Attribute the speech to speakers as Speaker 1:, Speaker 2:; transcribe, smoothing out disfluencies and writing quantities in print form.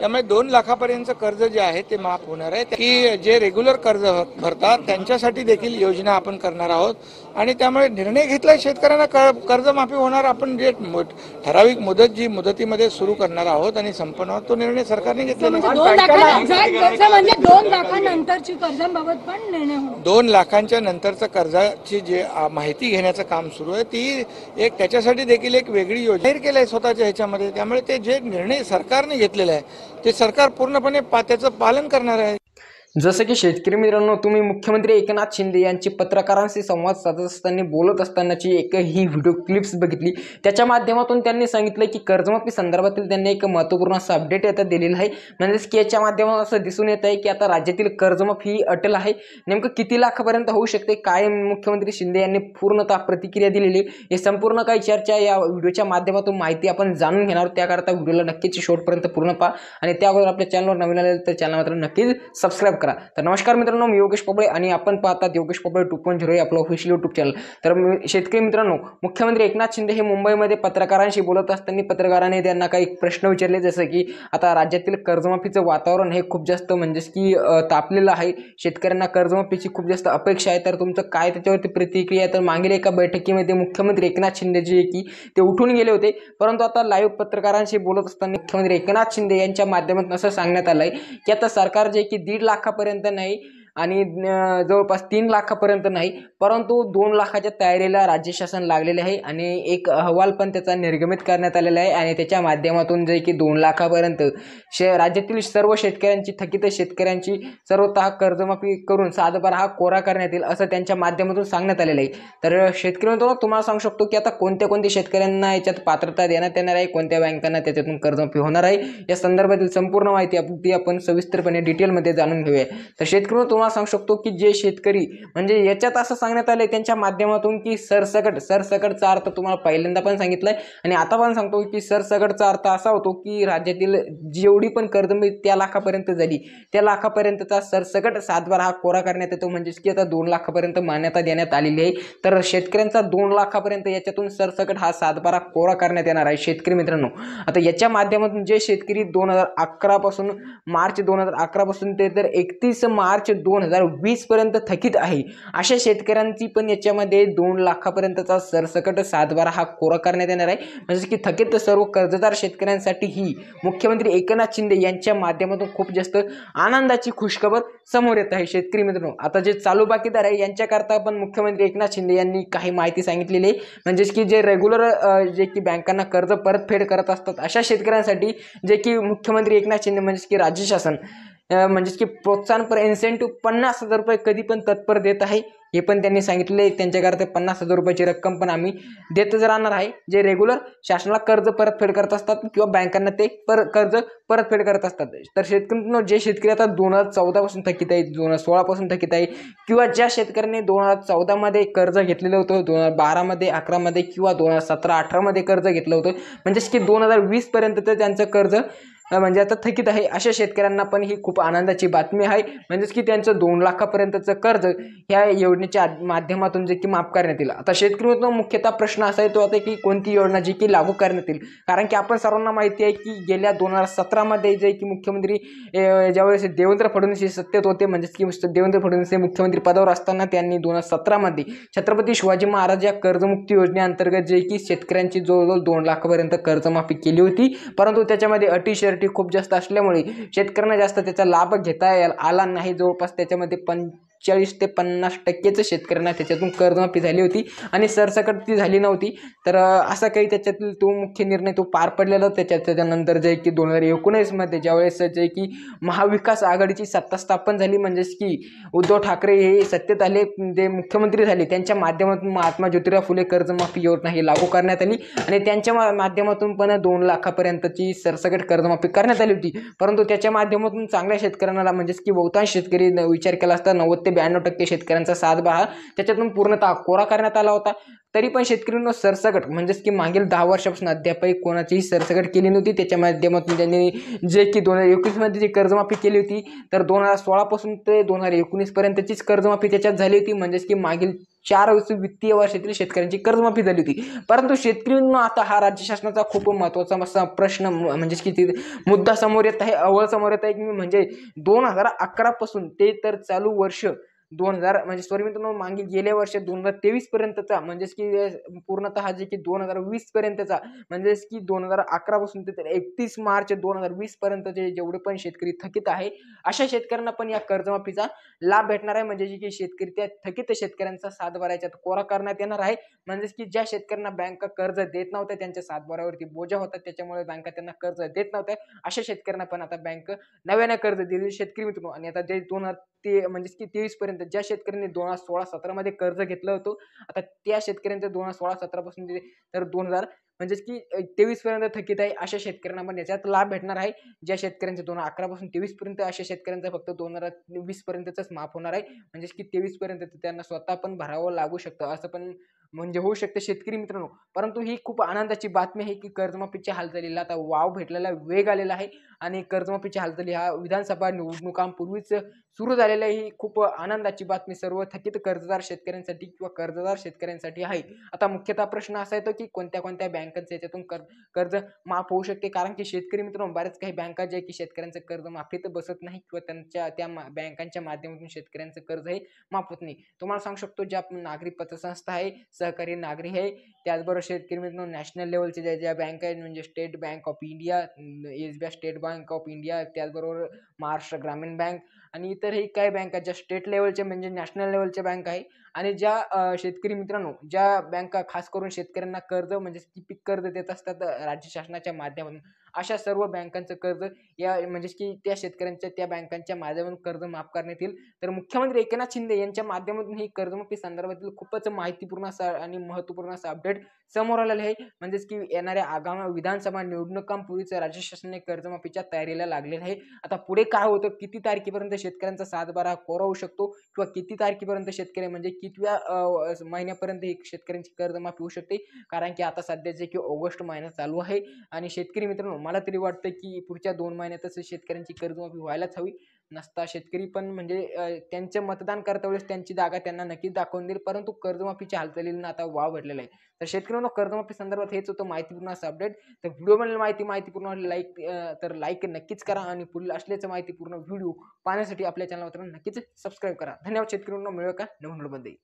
Speaker 1: त्यामुळे 2 लाखापर्यंतचं कर्ज जे आहे ते माफ होणार आहे की जे रेग्युलर कर्ज भरतात त्यांच्यासाठी देखील योजना आपण करणार आहोत आणि त्यामुळे निर्णय घेतला शेतकऱ्यांना कर्जमाफी होणार. आपण जे ठराविक मुदत जी मुदतीमध्ये सुरू करणार आहोत आणि संपणार तो निर्णय सरकारने घेतलेला
Speaker 2: आहे. 2 लाखानंतरची कर्जाबाबत पण निर्णय होणार.
Speaker 1: 2 लाखांच्या नंतरचं कर्जाची जे माहिती घेण्याचं काम सुरू आहे ती एक त्याच्यासाठी देखील एक वेगळी योजना जाहीर केली आहे स्वतःच्या ह्याच्यामध्ये. त्यामुळे ते जे निर्णय सरकारने घेतलेला आहे ते सरकार पूर्णपणे त्याचं पालन करणार आहे.
Speaker 3: जसं की शेतकरी मित्रांनो, तुम्ही मुख्यमंत्री एकनाथ शिंदे यांची पत्रकारांशी संवाद साधत असताना बोलत असतानाची एक ही व्हिडिओ क्लिप्स बघितली. त्याच्या माध्यमातून त्यांनी सांगितलं की कर्जमाफी संदर्भातील त्यांनी एक महत्त्वपूर्ण असं अपडेट आता दिलेलं आहे. म्हणजेच की याच्या माध्यमातून असं दिसून येत आहे की आता राज्यातील कर्जमाफी ही अटल आहे. नेमकं किती लाखापर्यंत होऊ शकते, काय मुख्यमंत्री शिंदे यांनी पूर्णतः प्रतिक्रिया दिलेली, हे संपूर्ण काही चर्चा या व्हिडिओच्या माध्यमातून माहिती आपण जाणून घेणार. त्याकरता व्हिडिओला नक्कीच शेवटपर्यंत पूर्ण पहा आणि त्यावर आपल्या चॅनलवर नवीन आले तर चॅनल मात्र नक्कीच सबस्क्राईब करा. तर नमस्कार मित्रांनो, मी योगेश पोपळे आणि आपण पाहतात योगेश पोपळे 2.0 हे आपलं ऑफिशियल यूट्यूब चॅनल. तर शेतकरी मित्रांनो, मुख्यमंत्री एकनाथ शिंदे हे मुंबईमध्ये पत्रकारांशी बोलत असताना पत्रकारांनी त्यांना काही प्रश्न विचारले, जसं की आता राज्यातील कर्जमाफीचं वातावरण हे खूप जास्त म्हणजेच की तापलेलं आहे. शेतकऱ्यांना कर्जमाफीची खूप जास्त अपेक्षा आहे. तर तुमचं काय त्याच्यावरती प्रतिक्रिया आहे? तर मागील एका बैठकीमध्ये मुख्यमंत्री एकनाथ शिंदे जे की ते उठून गेले होते, परंतु आता लाईव्ह पत्रकारांशी बोलत असताना मुख्यमंत्री एकनाथ शिंदे यांच्या माध्यमातून असं सांगण्यात आलंय की आता सरकार जे की 1.5 लाखापर्यंत नाही आणि जवळपास 3 लाखापर्यंत नाही, परंतु 2 लाखाच्या तयारीला राज्य शासन लागलेले आहे आणि एक अहवाल पण त्याचा निर्गमित करण्यात आलेला आहे आणि त्याच्या माध्यमातून जे की 2 लाखापर्यंत राज्यातील सर्व शेतकऱ्यांची थकीत शेतकऱ्यांची सर्वतः कर्जमाफी करून सातबारा हा कोरा करण्यात येईल असं त्यांच्या माध्यमातून सांगण्यात आलेलं आहे. तर शेतकरी मित्रांनो, तुम्हाला सांगू शकतो की आता कोणत्या शेतकऱ्यांना याच्यात पात्रता देण्यात येणार आहे, कोणत्या बँकांना त्याच्यातून कर्जमाफी होणार आहे, या संदर्भातील संपूर्ण माहिती आपण सविस्तरपणे डिटेलमध्ये जाणून घेऊया. तर शेतकरी तुम्हाला सांगू शकतो की जे शेतकरी म्हणजे याच्यात असं सांगण्यात आलंय त्यांच्या माध्यमातून की सरसकटचा अर्थ तुम्हाला पहिल्यांदा पण सांगितलंय आणि आता पण सांगतो की सरसकटचा अर्थ असा होतो की राज्यातील जेवढी पण कर्जमाफी त्या लाखापर्यंत झाली त्या लाखापर्यंतचा सरसकट सातबारा हा कोरा करण्यात येतो. म्हणजेच की आता 2 लाखापर्यंत मान्यता देण्यात आलेली आहे. तर शेतकऱ्यांचा 2 लाखापर्यंत याच्यातून सरसकट हा सातबारा कोरा करण्यात येणार आहे. शेतकरी मित्रांनो, आता याच्या माध्यमातून जे शेतकरी 2011 पासून मार्च 2011 पासून ते तर 31 मार्च 2020 पर्यंत थकीत आहे अशा शेतकऱ्यांची पण याच्यामध्ये 2 लाखापर्यंतचा सरसकट सातबारा हा कोरा करण्यात येणार आहे. म्हणजे की थकीत सर्व कर्जदार शेतकऱ्यांसाठी ही मुख्यमंत्री एकनाथ शिंदे यांच्या माध्यमातून खूप जास्त आनंदाची खुशखबर समोर येत आहे. शेतकरी मित्रांनो, आता जे चालू बाकीदार आहे यांच्याकरता पण मुख्यमंत्री एकनाथ शिंदे यांनी काही माहिती सांगितलेली आहे. म्हणजेच की जे रेग्युलर जे की बँकांना कर्ज परतफेड करत असतात अशा शेतकऱ्यांसाठी जे की मुख्यमंत्री एकनाथ शिंदे म्हणजेच की राज्य शासन म्हणजेच की प्रोत्साहनपर इन्सेंटिव्ह 50,000 रुपये कधी पण तत्पर देत आहे. हे पण त्यांनी सांगितले. त्यांच्याकरता 50,000 रुपयाची रक्कम पण आम्ही देतच राहणार आहे. जे रेग्युलर शासनाला कर्ज परतफेड करत असतात किंवा बँकांना ते कर्ज परतफेड करत असतात. तर शेतकऱ्यांना जे शेतकरी आता 2014 पासून थकीत आहे, 2016 पासून थकीत आहे किंवा ज्या शेतकऱ्यांनी 2014 मध्ये कर्ज घेतलेलं होतं, 2012 मध्ये 11 मध्ये किंवा 2017-18 मध्ये कर्ज घेतलं होतं, म्हणजेच की 2020 पर्यंत त्यांचं कर्ज म्हणजे आता थकीत आहे अशा शेतकऱ्यांना पण ही खूप आनंदाची बातमी आहे. म्हणजेच की त्यांचं 2 लाखापर्यंतचं कर्ज ह्या योजनेच्या माध्यमातून जे की माफ करण्यात येईल. आता शेतकऱ्यांचा मुख्यतः प्रश्न असा येतो आता की कोणती योजना जी की लागू करण्यात येईल, कारण की आपण सर्वांना माहिती आहे की गेल्या 2017 मध्ये जे की मुख्यमंत्री ज्यावेळेस देवेंद्र फडणवीस हे सत्तेत होते, म्हणजेच की देवेंद्र फडणवीस हे मुख्यमंत्री पदावर असताना त्यांनी 2017 मध्ये छत्रपती शिवाजी महाराज या कर्जमुक्ती योजनेअंतर्गत जे की शेतकऱ्यांची जवळजवळ 2 लाखापर्यंत कर्जमाफी केली होती. परंतु त्याच्यामध्ये अटी शर्ती खूप जास्त असल्यामुळे शेतकऱ्यांना जास्त त्याचा लाभ घेता आला नाही. जवळपास त्याच्यामध्ये 40 ते 50% शेतकऱ्यांना त्याच्यातून कर्जमाफी झाली होती आणि सरसकट ती झाली नव्हती. तर असा काही त्याच्यातील तो मुख्य निर्णय तो पार पडलेला. त्याच्यानंतर जे की 2019 मध्ये ज्यावेळेस जे की महाविकास आघाडीची सत्ता स्थापन झाली, म्हणजेच की उद्धव ठाकरे हे सत्तेत आले, जे मुख्यमंत्री झाले, त्यांच्या माध्यमातून महात्मा ज्योतिराव फुले कर्जमाफी योजना ही लागू करण्यात आली आणि त्यांच्या माध्यमातून पण 2 लाखापर्यंतची सरसकट कर्जमाफी करण्यात आली होती. परंतु त्याच्या माध्यमातून चांगल्या शेतकऱ्यांना म्हणजेच की बहुतांश शेतकरी विचार केला असता 90 ते 92% शेतकऱ्यांचा सातबारा त्याच्यातून पूर्णतः कोरा करण्यात आला होता. तरी पण शेतकऱ्यांना सरसकट म्हणजेच की मागील 10 वर्षापासून अद्यापही कोणाचीही सरसकट केली नव्हती. त्याच्या माध्यमातून त्यांनी जे की 2021 मध्ये जी कर्जमाफी केली होती, तर 2016 पासून ते 2019 पर्यंतचीच कर्जमाफी त्याच्यात झाली होती. म्हणजेच की मागील 2024 वित्तीय वर्षातील शेतकऱ्यांची कर्जमाफी झाली होती. परंतु शेतकऱ्यांना आता हा राज्य शासनाचा खूप महत्त्वाचा असा प्रश्न म्हणजे की मुद्दा समोर येत आहे, अव्वल समोर येत आहे की म्हणजे 2011 पासून ते तर चालू वर्ष 2000 म्हणजे सॉरी मित्रांनो मागे गेल्या वर्ष 2023 पर्यंतचा म्हणजेच की पूर्णतः जे की 2020 पर्यंतचा म्हणजेच की 2011 पासून ते 31 मार्च 2020 पर्यंतचे जेवढे पण शेतकरी थकीत आहे अशा शेतकऱ्यांना पण या कर्जमाफीचा लाभ भेटणार आहे. म्हणजे जे की शेतकरी त्या थकीत शेतकऱ्यांचा सातबाऱ्याच्यात कोरा करण्यात येणार आहे. म्हणजेच की ज्या शेतकऱ्यांना बँका कर्ज देत नव्हत्या, त्यांच्या सातबाऱ्यावरती बोजा होता, त्याच्यामुळे बँका त्यांना कर्ज देत नव्हत्या, अशा शेतकऱ्यांना पण आता बँक नव्याने कर्ज देईल शेतकरी मित्रांनो. आणि आता जे ते म्हणजे की 23 पर्यंत ज्या शेतकऱ्यांनी 2016-17 मध्ये कर्ज घेतलं होतं, आता त्या शेतकऱ्यांचं 2016-17 पासून तर 2000 म्हणजेच की 23 पर्यंत थकीत आहे अशा शेतकऱ्यांना पण याच्यात लाभ भेटणार आहे. ज्या शेतकऱ्यांचे 2011 पासून 23 पर्यंत अशा शेतकऱ्यांचा फक्त 2020 पर्यंतच माफ होणार आहे. म्हणजेच की 23 पर्यंत त्यांना स्वतः पण भरावं लागू शकतं, असं पण म्हणजे होऊ शकतं शेतकरी मित्रांनो. परंतु ही खूप आनंदाची बातमी आहे की कर्जमाफीच्या हालचालीला आता वाव भेटलेला वेग आलेला आहे आणि कर्जमाफीच्या हालचाली ह्या विधानसभा निवडणुकांपूर्वीच सुरू झालेल्या ही खूप आनंदाची बातमी सर्व थकीत कर्जदार शेतकऱ्यांसाठी किंवा कर्जदार शेतकऱ्यांसाठी आहे. आता मुख्यतः प्रश्न असा येतो की कोणत्या कोणत्या बँकांचे याच्यातून कर्ज माफ होऊ शकते, कारण की शेतकरी मित्रांनो बऱ्याच काही बँका जे की शेतकऱ्यांचं कर्ज माफीत बसत नाही किंवा त्यांच्या त्या बँकांच्या माध्यमातून शेतकऱ्यांचं कर्ज हे माफ होत नाही. तुम्हाला सांगू शकतो ज्या नागरी पतसंस्था आहे, सहकारी नागरी आहे, त्याचबरोबर शेतकरी मित्रांनो नॅशनल लेवलचे ज्या बँक आहेत म्हणजे state bank of India, SBI state bank of India, त्याचबरोबर महाराष्ट्र ग्रामीण बँक आणि इतरही काही बँका ज्या स्टेट लेवलच्या म्हणजे नॅशनल लेवलच्या बँक आहे आणि ज्या शेतकरी मित्रांनो ज्या बँका खास करून शेतकऱ्यांना कर्ज म्हणजे की पीक कर्ज देत असतात राज्य शासनाच्या माध्यमातून, अशा सर्व बँकांचं कर्ज या म्हणजे की त्या शेतकऱ्यांच्या त्या बँकांच्या माध्यमातून कर्ज माफ करण्यात येईल. तर मुख्यमंत्री एकनाथ शिंदे यांच्या माध्यमातून ही कर्जमाफी संदर्भातील खूपच माहितीपूर्ण असा आणि महत्त्वपूर्ण असा अपडेट समोर आलेला आहे. म्हणजेच की येणाऱ्या आगामी विधानसभा निवडणुकांपूर्वीच राज्य शासनाने कर्जमाफीच्या तयारीला लागलेलं आहे. आता पुढे काय होतं, किती तारखेपर्यंत शेतकऱ्यांचा सातबारा कोरा होऊ शकतो किंवा किती तारखेपर्यंत शेतकरी म्हणजे कितव्या महिन्यापर्यंत ही शेतकऱ्यांची कर्जमाफी होऊ शकते, कारण की आता सध्या जे की ऑगस्ट महिना चालू आहे आणि शेतकरी मित्रांनो मला तरी वाटतं की पुढच्या 2 महिन्यातच शेतकऱ्यांची कर्जमाफी व्हायलाच हवी. नसता शेतकरी पण म्हणजे त्यांचं मतदान करता वेळेस त्यांची जागा त्यांना नक्कीच दाखवून देईल, परंतु कर्जमाफीच्या हालचालींना आता वाव भेटलेला आहे. तर शेतकऱ्यांना कर्जमाफी संदर्भात हेच होतं माहितीपूर्ण असं अपडेट. तर व्हिडिओमधील माहितीपूर्ण लाईक नक्कीच करा आणि पुढील असल्याचं माहितीपूर्ण व्हिडिओ पाहण्यासाठी आपल्या चॅनलवर नक्कीच सबस्क्राईब करा. धन्यवाद शेतकऱ्यांना. मिळूया का नवीन व्हिडिओमध्ये.